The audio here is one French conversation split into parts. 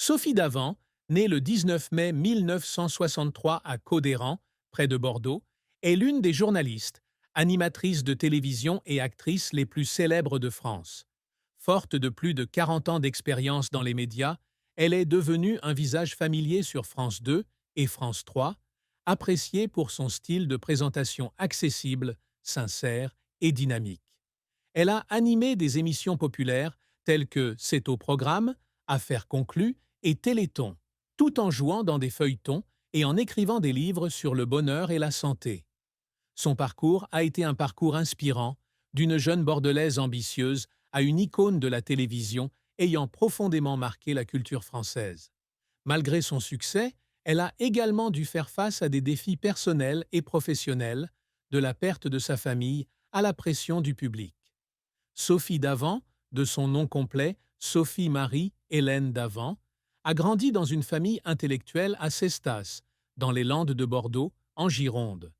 Sophie Davant, née le 19 mai 1963 à Cauderan, près de Bordeaux, est l'une des journalistes, animatrices de télévision et actrices les plus célèbres de France. Forte de plus de 40 ans d'expérience dans les médias, elle est devenue un visage familier sur France 2 et France 3, appréciée pour son style de présentation accessible, sincère et dynamique. Elle a animé des émissions populaires telles que C'est au programme, Affaires conclues et Téléthon, tout en jouant dans des feuilletons et en écrivant des livres sur le bonheur et la santé. Son parcours a été un parcours inspirant, d'une jeune Bordelaise ambitieuse à une icône de la télévision ayant profondément marqué la culture française. Malgré son succès, elle a également dû faire face à des défis personnels et professionnels, de la perte de sa famille à la pression du public. Sophie Davant, de son nom complet Sophie Marie Hélène Davant, a grandi dans une famille intellectuelle à Cestas, dans les Landes de Bordeaux, en Gironde.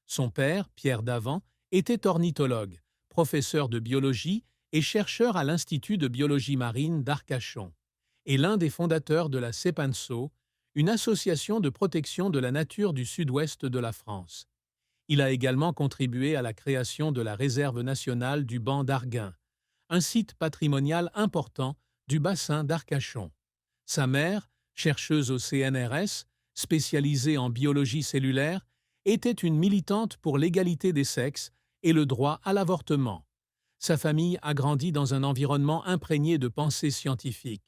Son père, Pierre Davant, était ornithologue, professeur de biologie et chercheur à l'Institut de biologie marine d'Arcachon, et l'un des fondateurs de la CEPANSO, une association de protection de la nature du sud-ouest de la France. Il a également contribué à la création de la réserve nationale du Banc d'Arguin, un site patrimonial important du bassin d'Arcachon. Sa mère, chercheuse au CNRS, spécialisée en biologie cellulaire, était une militante pour l'égalité des sexes et le droit à l'avortement. Sa famille a grandi dans un environnement imprégné de pensée scientifique.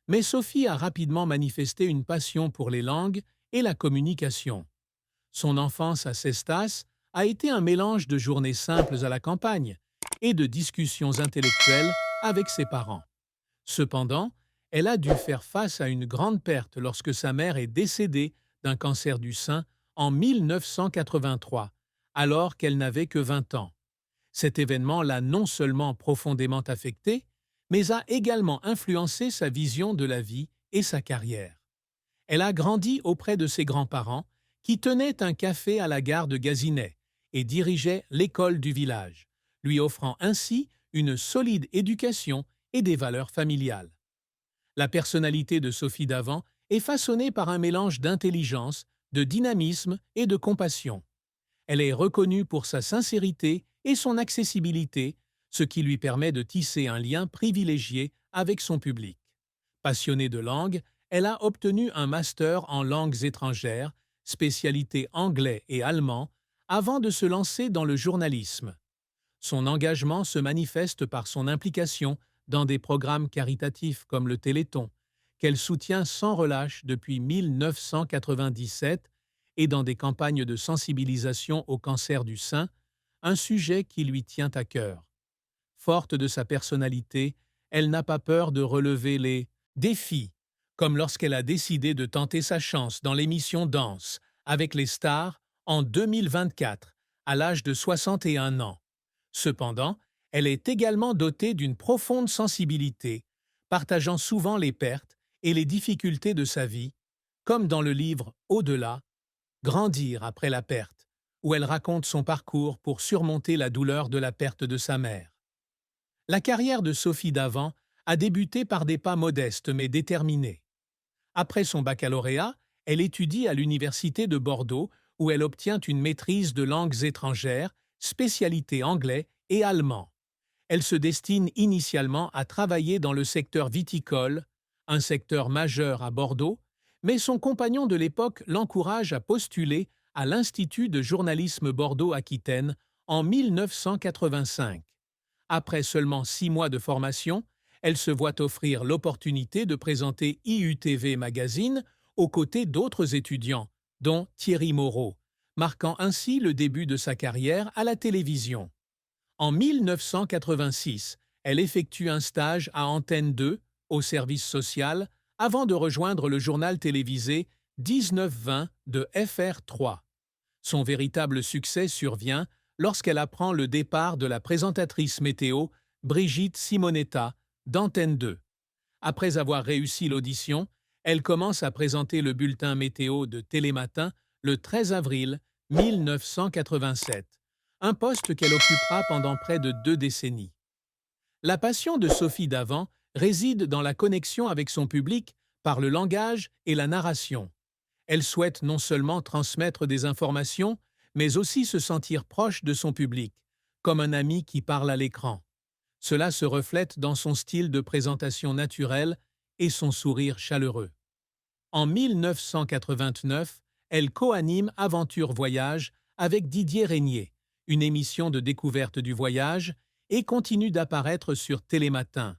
Mais Sophie a rapidement manifesté une passion pour les langues et la communication. Son enfance à Cestas a été un mélange de journées simples à la campagne et de discussions intellectuelles avec ses parents. Cependant, elle a dû faire face à une grande perte lorsque sa mère est décédée d'un cancer du sein en 1983, alors qu'elle n'avait que 20 ans. Cet événement l'a non seulement profondément affectée, mais a également influencé sa vision de la vie et sa carrière. Elle a grandi auprès de ses grands-parents, qui tenaient un café à la gare de Gazinet et dirigeaient l'école du village, lui offrant ainsi une solide éducation et des valeurs familiales. La personnalité de Sophie Davant est façonnée par un mélange d'intelligence, de dynamisme et de compassion. Elle est reconnue pour sa sincérité et son accessibilité, ce qui lui permet de tisser un lien privilégié avec son public. Passionnée de langue, elle a obtenu un master en langues étrangères, spécialité anglais et allemand, avant de se lancer dans le journalisme. Son engagement se manifeste par son implication dans des programmes caritatifs comme le Téléthon, qu'elle soutient sans relâche depuis 1997, et dans des campagnes de sensibilisation au cancer du sein, un sujet qui lui tient à cœur. Forte de sa personnalité, elle n'a pas peur de relever les défis, comme lorsqu'elle a décidé de tenter sa chance dans l'émission Danse avec les stars en 2024, à l'âge de 61 ans. Cependant, elle est également dotée d'une profonde sensibilité, partageant souvent les pertes et les difficultés de sa vie, comme dans le livre Au-delà, Grandir après la perte, où elle raconte son parcours pour surmonter la douleur de la perte de sa mère. La carrière de Sophie Davant a débuté par des pas modestes mais déterminés. Après son baccalauréat, elle étudie à l'Université de Bordeaux, où elle obtient une maîtrise de langues étrangères, spécialité anglais et allemand. Elle se destine initialement à travailler dans le secteur viticole, un secteur majeur à Bordeaux, mais son compagnon de l'époque l'encourage à postuler à l'Institut de journalisme Bordeaux-Aquitaine en 1985. Après seulement 6 mois de formation, elle se voit offrir l'opportunité de présenter IUTV Magazine aux côtés d'autres étudiants, dont Thierry Moreau, marquant ainsi le début de sa carrière à la télévision. En 1986, elle effectue un stage à Antenne 2, au service social, avant de rejoindre le journal télévisé 19-20 de FR3. Son véritable succès survient lorsqu'elle apprend le départ de la présentatrice météo Brigitte Simonetta d'Antenne 2. Après avoir réussi l'audition, elle commence à présenter le bulletin météo de Télématin le 13 avril 1987, un poste qu'elle occupera pendant près de 2 décennies. La passion de Sophie Davant réside dans la connexion avec son public par le langage et la narration. Elle souhaite non seulement transmettre des informations, mais aussi se sentir proche de son public, comme un ami qui parle à l'écran. Cela se reflète dans son style de présentation naturel et son sourire chaleureux. En 1989, elle co-anime Aventure Voyage avec Didier Régnier, une émission de découverte du voyage, et continue d'apparaître sur Télématin.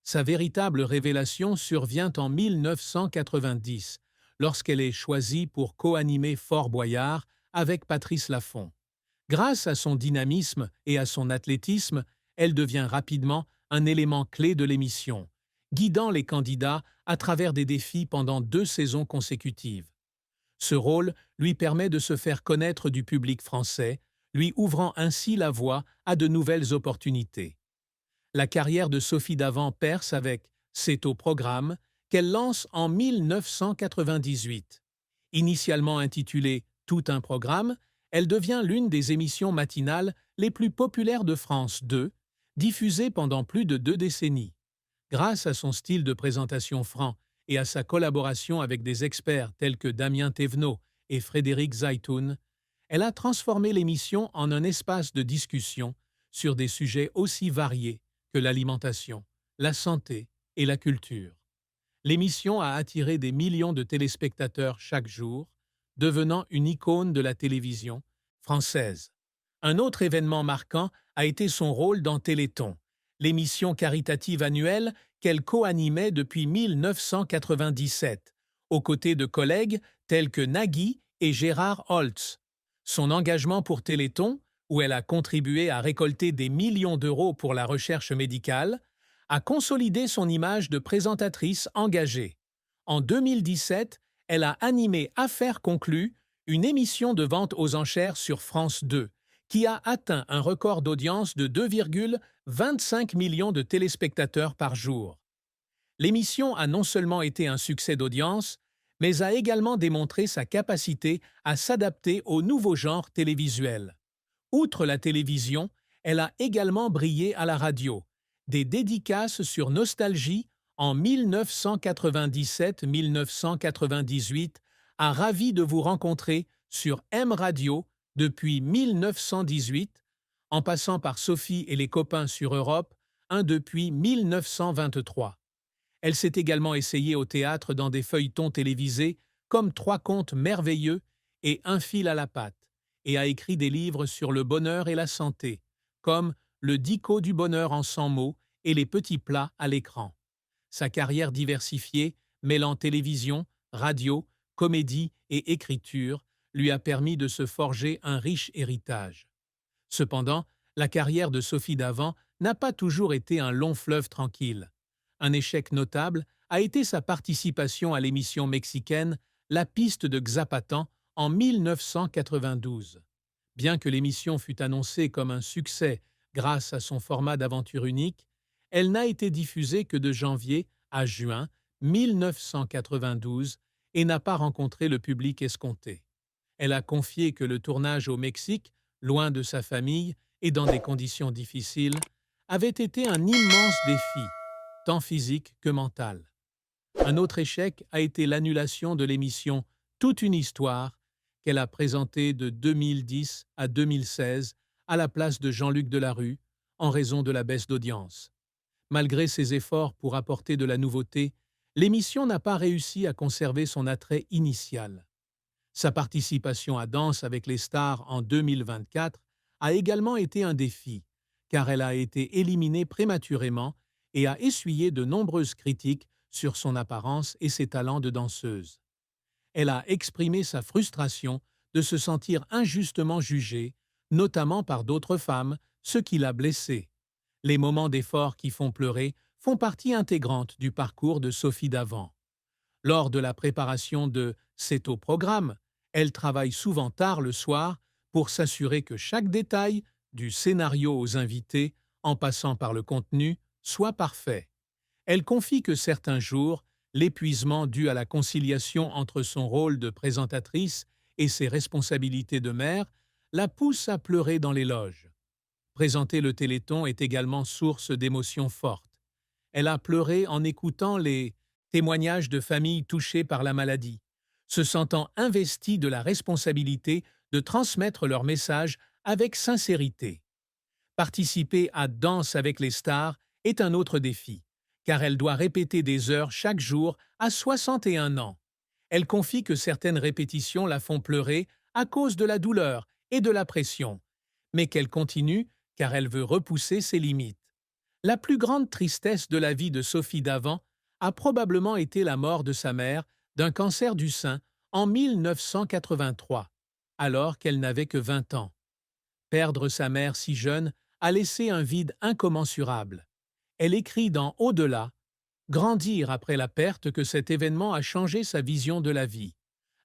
Sa véritable révélation survient en 1990, lorsqu'elle est choisie pour co-animer Fort Boyard avec Patrice Laffont. Grâce à son dynamisme et à son athlétisme, elle devient rapidement un élément clé de l'émission, guidant les candidats à travers des défis pendant 2 saisons consécutives. Ce rôle lui permet de se faire connaître du public français, lui ouvrant ainsi la voie à de nouvelles opportunités. La carrière de Sophie Davant perce avec C'est au programme qu'elle lance en 1998. Initialement intitulée Tout un programme, elle devient l'une des émissions matinales les plus populaires de France 2, diffusée pendant plus de 2 décennies. Grâce à son style de présentation franc et à sa collaboration avec des experts tels que Damien Thévenot et Frédéric Zaitoun, elle a transformé l'émission en un espace de discussion sur des sujets aussi variés que l'alimentation, la santé et la culture. L'émission a attiré des millions de téléspectateurs chaque jour, devenant une icône de la télévision française. Un autre événement marquant a été son rôle dans Téléthon, l'émission caritative annuelle qu'elle co-animait depuis 1997, aux côtés de collègues tels que Nagui et Gérard Holtz. Son engagement pour Téléthon, où elle a contribué à récolter des millions d'euros pour la recherche médicale, a consolidé son image de présentatrice engagée. En 2017, elle a animé Affaires conclues, une émission de vente aux enchères sur France 2, qui a atteint un record d'audience de 2,25 millions de téléspectateurs par jour. L'émission a non seulement été un succès d'audience, mais a également démontré sa capacité à s'adapter aux nouveaux genres télévisuels. Outre la télévision, elle a également brillé à la radio. Des dédicaces sur Nostalgie en 1997-1998 a ravi de vous rencontrer sur M Radio depuis 1918, en passant par Sophie et les copains sur Europe 1 depuis 1923. Elle s'est également essayée au théâtre dans des feuilletons télévisés comme Trois contes merveilleux et Un fil à la patte, et a écrit des livres sur le bonheur et la santé, comme Le Dico du bonheur en 100 mots et Les petits plats à l'écran. Sa carrière diversifiée, mêlant télévision, radio, comédie et écriture, lui a permis de se forger un riche héritage. Cependant, la carrière de Sophie Davant n'a pas toujours été un long fleuve tranquille. Un échec notable a été sa participation à l'émission mexicaine La piste de Xapatan en 1992. Bien que l'émission fût annoncée comme un succès grâce à son format d'aventure unique, elle n'a été diffusée que de janvier à juin 1992 et n'a pas rencontré le public escompté. Elle a confié que le tournage au Mexique, loin de sa famille et dans des conditions difficiles, avait été un immense défi, tant physique que mental. Un autre échec a été l'annulation de l'émission Toute une histoire qu'elle a présentée de 2010 à 2016 à la place de Jean-Luc Delarue en raison de la baisse d'audience. Malgré ses efforts pour apporter de la nouveauté, l'émission n'a pas réussi à conserver son attrait initial. Sa participation à Danse avec les stars en 2024 a également été un défi, car elle a été éliminée prématurément et a essuyé de nombreuses critiques sur son apparence et ses talents de danseuse. Elle a exprimé sa frustration de se sentir injustement jugée, notamment par d'autres femmes, ce qui l'a blessée. Les moments d'effort qui font pleurer font partie intégrante du parcours de Sophie Davant. Lors de la préparation de C'est au programme, elle travaille souvent tard le soir pour s'assurer que chaque détail, du scénario aux invités, en passant par le contenu, soit parfait. Elle confie que certains jours, l'épuisement dû à la conciliation entre son rôle de présentatrice et ses responsabilités de mère la pousse à pleurer dans les loges. Présenter le Téléthon est également source d'émotions fortes. Elle a pleuré en écoutant les Témoignages de familles touchées par la maladie, se sentant investies de la responsabilité de transmettre leur message avec sincérité. Participer à Danse avec les stars est un autre défi, car elle doit répéter des heures chaque jour à 61 ans. Elle confie que certaines répétitions la font pleurer à cause de la douleur et de la pression, mais qu'elle continue car elle veut repousser ses limites. La plus grande tristesse de la vie de Sophie Davant a probablement été la mort de sa mère d'un cancer du sein en 1983, alors qu'elle n'avait que 20 ans. Perdre sa mère si jeune a laissé un vide incommensurable. Elle écrit dans Au-delà, grandir après la perte que cet événement a changé sa vision de la vie,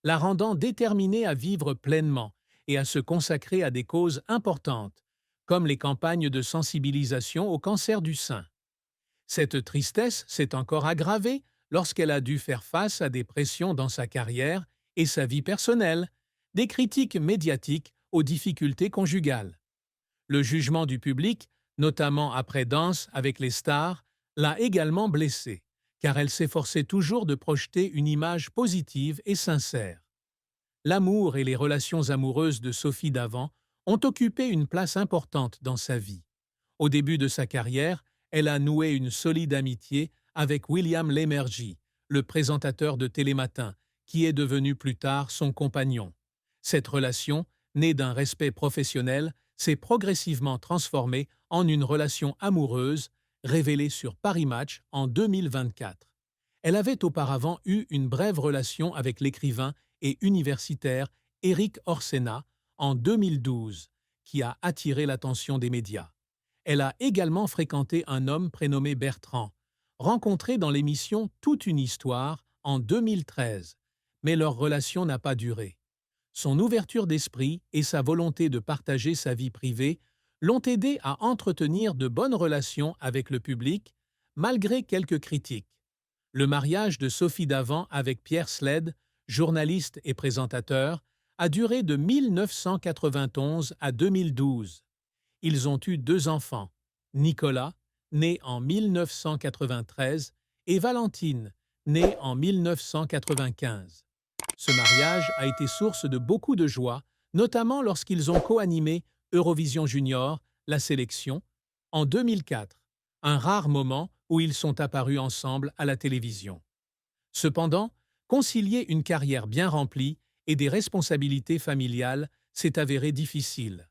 la rendant déterminée à vivre pleinement et à se consacrer à des causes importantes, comme les campagnes de sensibilisation au cancer du sein. Cette tristesse s'est encore aggravée lorsqu'elle a dû faire face à des pressions dans sa carrière et sa vie personnelle, des critiques médiatiques aux difficultés conjugales. Le jugement du public, notamment après Danse avec les stars, l'a également blessée, car elle s'efforçait toujours de projeter une image positive et sincère. L'amour et les relations amoureuses de Sophie Davant ont occupé une place importante dans sa vie. Au début de sa carrière, elle a noué une solide amitié avec William Lémergie, le présentateur de Télématin, qui est devenu plus tard son compagnon. Cette relation, née d'un respect professionnel, s'est progressivement transformée en une relation amoureuse, révélée sur Paris Match en 2024. Elle avait auparavant eu une brève relation avec l'écrivain et universitaire Éric Orsena en 2012, qui a attiré l'attention des médias. Elle a également fréquenté un homme prénommé Bertrand, rencontré dans l'émission Toute une histoire en 2013, mais leur relation n'a pas duré. Son ouverture d'esprit et sa volonté de partager sa vie privée l'ont aidé à entretenir de bonnes relations avec le public, malgré quelques critiques. Le mariage de Sophie Davant avec Pierre Sled, journaliste et présentateur, a duré de 1991 à 2012. Ils ont eu 2 enfants, Nicolas, né en 1993, et Valentine, née en 1995. Ce mariage a été source de beaucoup de joie, notamment lorsqu'ils ont co-animé Eurovision Junior, la sélection, en 2004, un rare moment où ils sont apparus ensemble à la télévision. Cependant, concilier une carrière bien remplie et des responsabilités familiales s'est avéré difficile.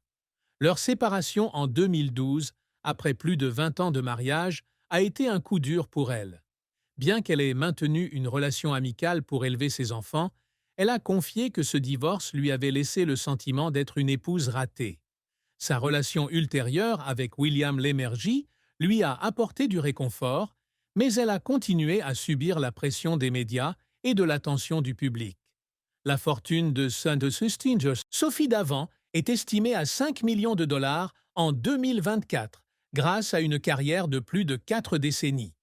Leur séparation en 2012, après plus de 20 ans de mariage, a été un coup dur pour elle. Bien qu'elle ait maintenu une relation amicale pour élever ses enfants, elle a confié que ce divorce lui avait laissé le sentiment d'être une épouse ratée. Sa relation ultérieure avec William Lémergie lui a apporté du réconfort, mais elle a continué à subir la pression des médias et de l'attention du public. La fortune de Sophie Davant est estimée à 5 millions de dollars en 2024, grâce à une carrière de plus de 4 décennies.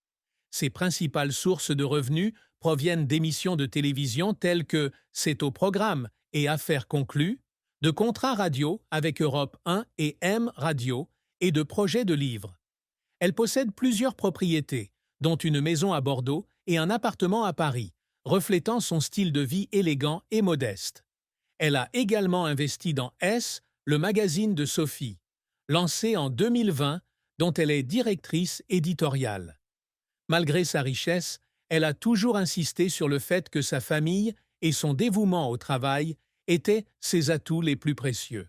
Ses principales sources de revenus proviennent d'émissions de télévision telles que C'est au programme et Affaires conclues, de contrats radio avec Europe 1 et M Radio et de projets de livres. Elle possède plusieurs propriétés, dont une maison à Bordeaux et un appartement à Paris, reflétant son style de vie élégant et modeste. Elle a également investi dans S, le magazine de Sophie, lancé en 2020, dont elle est directrice éditoriale. Malgré sa richesse, elle a toujours insisté sur le fait que sa famille et son dévouement au travail étaient ses atouts les plus précieux.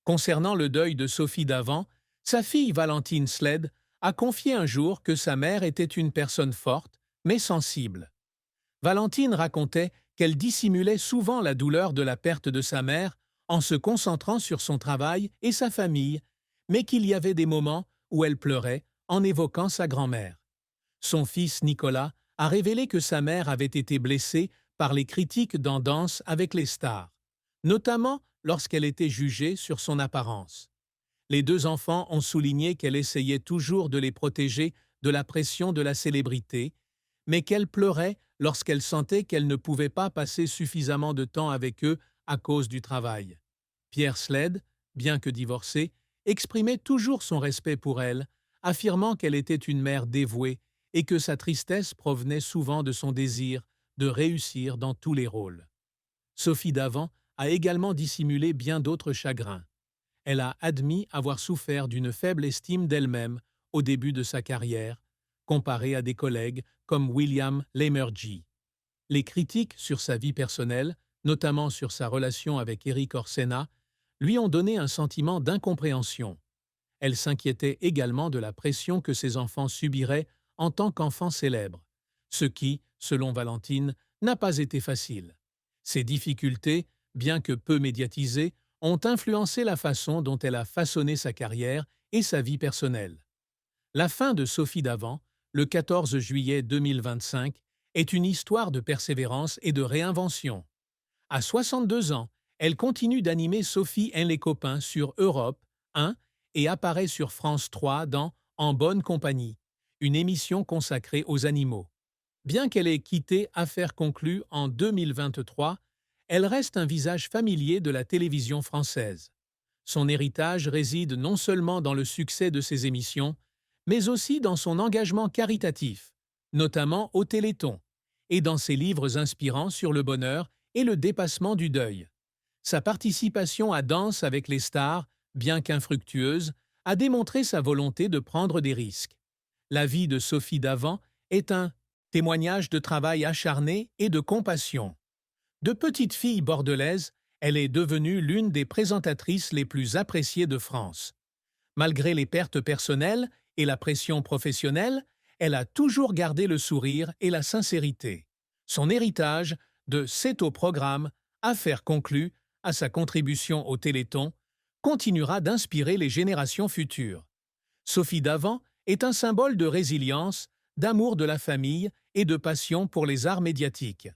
Concernant le deuil de Sophie Davant, sa fille Valentine Sled a confié un jour que sa mère était une personne forte, mais sensible. Valentine racontait qu'elle dissimulait souvent la douleur de la perte de sa mère en se concentrant sur son travail et sa famille, mais qu'il y avait des moments où elle pleurait en évoquant sa grand-mère. Son fils Nicolas a révélé que sa mère avait été blessée par les critiques dans Danse avec les stars, notamment lorsqu'elle était jugée sur son apparence. Les 2 enfants ont souligné qu'elle essayait toujours de les protéger de la pression de la célébrité, mais qu'elle pleurait lorsqu'elle sentait qu'elle ne pouvait pas passer suffisamment de temps avec eux à cause du travail. Pierre Sled, bien que divorcé, exprimait toujours son respect pour elle, affirmant qu'elle était une mère dévouée et que sa tristesse provenait souvent de son désir de réussir dans tous les rôles. Sophie Davant a également dissimulé bien d'autres chagrins. Elle a admis avoir souffert d'une faible estime d'elle-même au début de sa carrière, comparée à des collègues comme William Lémergie. Les critiques sur sa vie personnelle, notamment sur sa relation avec Éric Orsena, lui ont donné un sentiment d'incompréhension. Elle s'inquiétait également de la pression que ses enfants subiraient en tant qu'enfants célèbres, ce qui, selon Valentine, n'a pas été facile. Ces difficultés, bien que peu médiatisées, ont influencé la façon dont elle a façonné sa carrière et sa vie personnelle. La fin de Sophie Davant, le 14 juillet 2025, est une histoire de persévérance et de réinvention. À 62 ans, elle continue d'animer Sophie et les copains sur Europe 1 et apparaît sur France 3 dans En bonne compagnie, une émission consacrée aux animaux. Bien qu'elle ait quitté Affaires conclues en 2023, elle reste un visage familier de la télévision française. Son héritage réside non seulement dans le succès de ses émissions, mais aussi dans son engagement caritatif, notamment au Téléthon, et dans ses livres inspirants sur le bonheur et le dépassement du deuil. Sa participation à Danse avec les stars, bien qu'infructueuse, a démontré sa volonté de prendre des risques. La vie de Sophie Davant est un témoignage de travail acharné et de compassion. De petite fille bordelaise, elle est devenue l'une des présentatrices les plus appréciées de France. Malgré les pertes personnelles et la pression professionnelle, elle a toujours gardé le sourire et la sincérité. Son héritage, de C'est au programme, Affaires conclues, à sa contribution au Téléthon, continuera d'inspirer les générations futures. Sophie Davant est un symbole de résilience, d'amour de la famille et de passion pour les arts médiatiques.